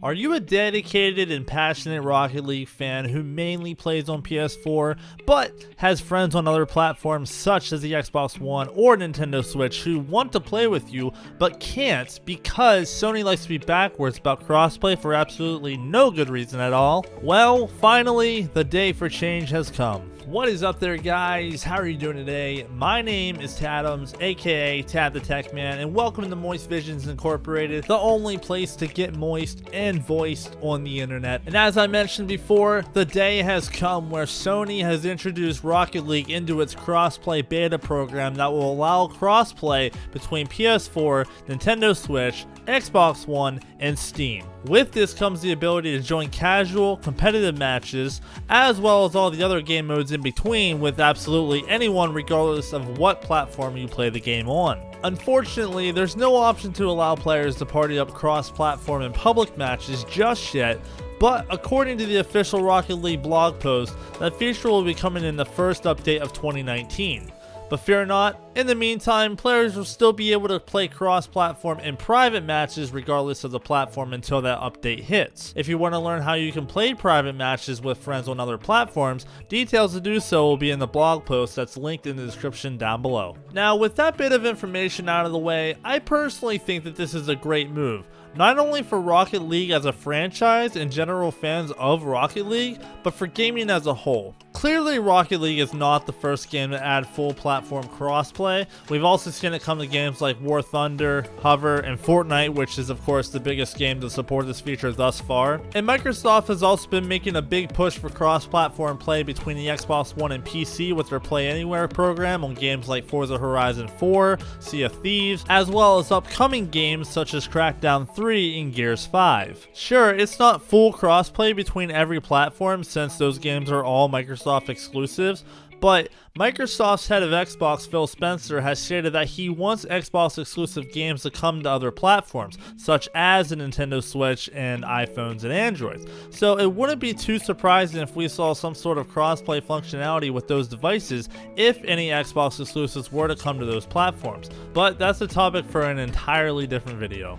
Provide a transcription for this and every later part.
Are you a dedicated and passionate Rocket League fan who mainly plays on PS4 but has friends on other platforms such as the Xbox One or Nintendo Switch who want to play with you but can't because Sony likes to be backwards about crossplay for absolutely no good reason at all? Well, finally, the day for change has come. What is up there, guys? How are you doing today? My name is Tadams, aka Tad the Tech Man, and welcome to Moist Visions Incorporated, the only place to get moist and voiced on the internet. And as I mentioned before, the day has come where Sony has introduced Rocket League into its crossplay beta program that will allow crossplay between PS4, Nintendo Switch, Xbox One, and Steam. With this comes the ability to join casual, competitive matches, as well as all the other game modes in between with absolutely anyone regardless of what platform you play the game on. Unfortunately, there's no option to allow players to party up cross-platform in public matches just yet, but according to the official Rocket League blog post, that feature will be coming in the first update of 2019. But fear not, in the meantime, players will still be able to play cross-platform in private matches regardless of the platform until that update hits. If you want to learn how you can play private matches with friends on other platforms, details to do so will be in the blog post that's linked in the description down below. Now, with that bit of information out of the way, I personally think that this is a great move. Not only for Rocket League as a franchise and general fans of Rocket League, but for gaming as a whole. Clearly, Rocket League is not the first game to add full platform crossplay. We've also seen it come to games like War Thunder, Hover, and Fortnite, which is of course the biggest game to support this feature thus far. And Microsoft has also been making a big push for cross-platform play between the Xbox One and PC with their Play Anywhere program on games like Forza Horizon 4, Sea of Thieves, as well as upcoming games such as Crackdown 3 and Gears 5. Sure, it's not full crossplay between every platform since those games are all Microsoft exclusives, but Microsoft's head of Xbox, Phil Spencer, has stated that he wants Xbox exclusive games to come to other platforms, such as the Nintendo Switch and iPhones and Androids. So it wouldn't be too surprising if we saw some sort of crossplay functionality with those devices if any Xbox exclusives were to come to those platforms. But that's a topic for an entirely different video.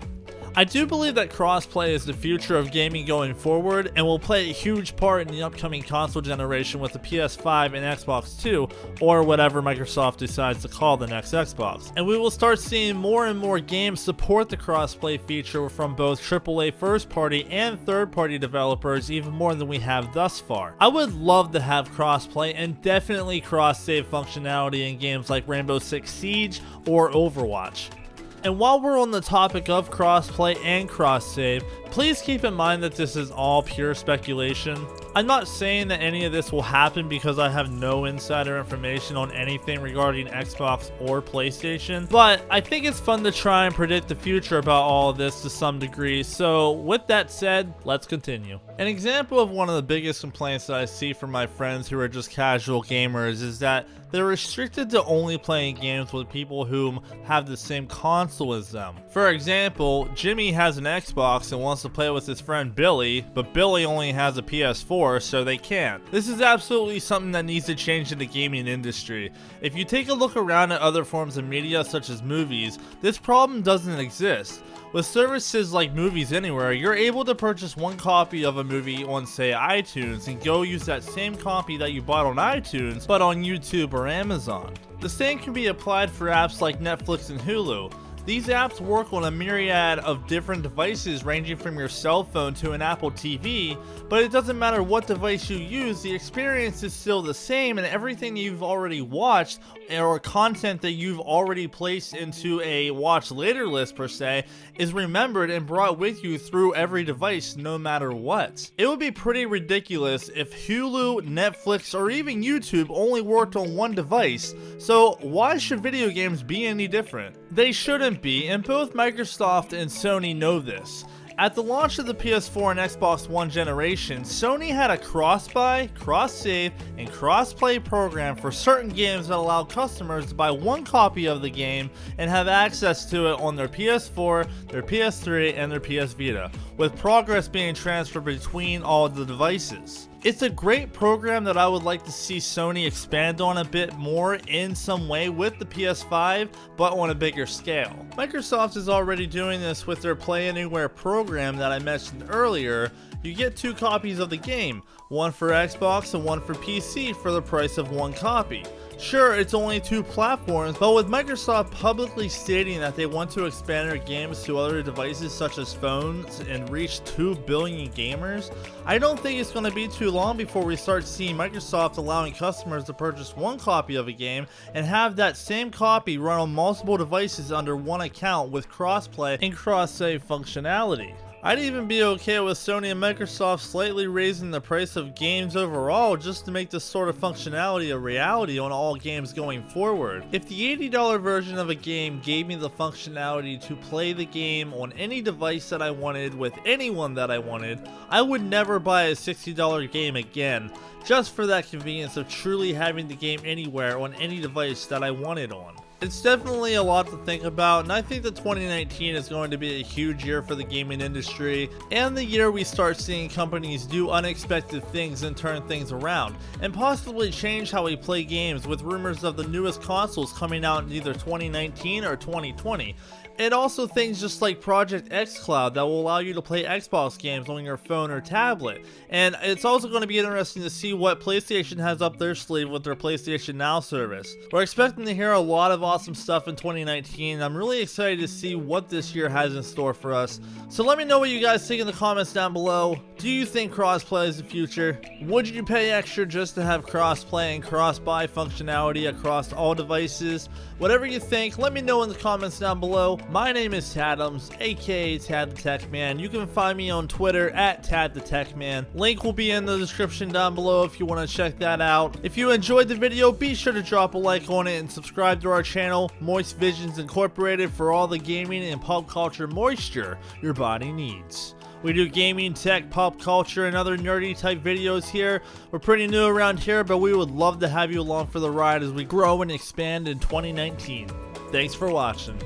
I do believe that crossplay is the future of gaming going forward and will play a huge part in the upcoming console generation with the PS5 and Xbox 2, or whatever Microsoft decides to call the next Xbox. And we will start seeing more and more games support the crossplay feature from both AAA first-party and third-party developers even more than we have thus far. I would love to have crossplay and definitely cross-save functionality in games like Rainbow Six Siege or Overwatch. And while we're on the topic of crossplay and cross-save, please keep in mind that this is all pure speculation. I'm not saying that any of this will happen because I have no insider information on anything regarding Xbox or PlayStation, but I think it's fun to try and predict the future about all of this to some degree, so with that said, let's continue. An example of one of the biggest complaints that I see from my friends who are just casual gamers is that they're restricted to only playing games with people who have the same console as them. For example, Jimmy has an Xbox and wants to play with his friend Billy, but Billy only has a PS4, so they can't. This is absolutely something that needs to change in the gaming industry. If you take a look around at other forms of media such as movies, this problem doesn't exist. With services like Movies Anywhere, you're able to purchase one copy of a movie on, say, iTunes and go use that same copy that you bought on iTunes, but on YouTube or Amazon. The same can be applied for apps like Netflix and Hulu. These apps work on a myriad of different devices ranging from your cell phone to an Apple TV, but it doesn't matter what device you use, the experience is still the same and everything you've already watched or content that you've already placed into a watch later list per se is remembered and brought with you through every device no matter what. It would be pretty ridiculous if Hulu, Netflix, or even YouTube only worked on one device, so why should video games be any different? They shouldn't be, and both Microsoft and Sony know this. At the launch of the PS4 and Xbox One generation, Sony had a cross-buy, cross-save, and cross-play program for certain games that allow customers to buy one copy of the game and have access to it on their PS4, their PS3, and their PS Vita, with progress being transferred between all of the devices. It's a great program that I would like to see Sony expand on a bit more in some way with the PS5, but on a bigger scale. Microsoft is already doing this with their Play Anywhere program that I mentioned earlier. You get 2 copies of the game, one for Xbox and one for PC for the price of 1 copy. Sure, it's only 2 platforms, but with Microsoft publicly stating that they want to expand their games to other devices such as phones and reach 2 billion gamers, I don't think it's going to be too long before we start seeing Microsoft allowing customers to purchase 1 copy of a game and have that same copy run on multiple devices under 1 account with crossplay and cross-save functionality. I'd even be okay with Sony and Microsoft slightly raising the price of games overall just to make this sort of functionality a reality on all games going forward. If the $80 version of a game gave me the functionality to play the game on any device that I wanted with anyone that I wanted, I would never buy a $60 game again, just for that convenience of truly having the game anywhere on any device that I want it on. It's definitely a lot to think about, and I think that 2019 is going to be a huge year for the gaming industry, and the year we start seeing companies do unexpected things and turn things around, and possibly change how we play games with rumors of the newest consoles coming out in either 2019 or 2020. And also things just like Project xCloud that will allow you to play Xbox games on your phone or tablet. And it's also going to be interesting to see what PlayStation has up their sleeve with their PlayStation Now service. We're expecting to hear a lot of awesome stuff in 2019. I'm really excited to see what this year has in store for us. So let me know what you guys think in the comments down below. Do you think crossplay is the future? Would you pay extra just to have crossplay and cross-buy functionality across all devices? Whatever you think, let me know in the comments down below. My name is Tadams, aka Tad the Tech Man. You can find me on Twitter at Tad the Tech Man. Link will be in the description down below if you want to check that out. If you enjoyed the video, be sure to drop a like on it and subscribe to our channel, Moist Visions Incorporated, for all the gaming and pop culture moisture your body needs. We do gaming, tech, pop culture, and other nerdy type videos here. We're pretty new around here, but we would love to have you along for the ride as we grow and expand in 2019. Thanks for watching.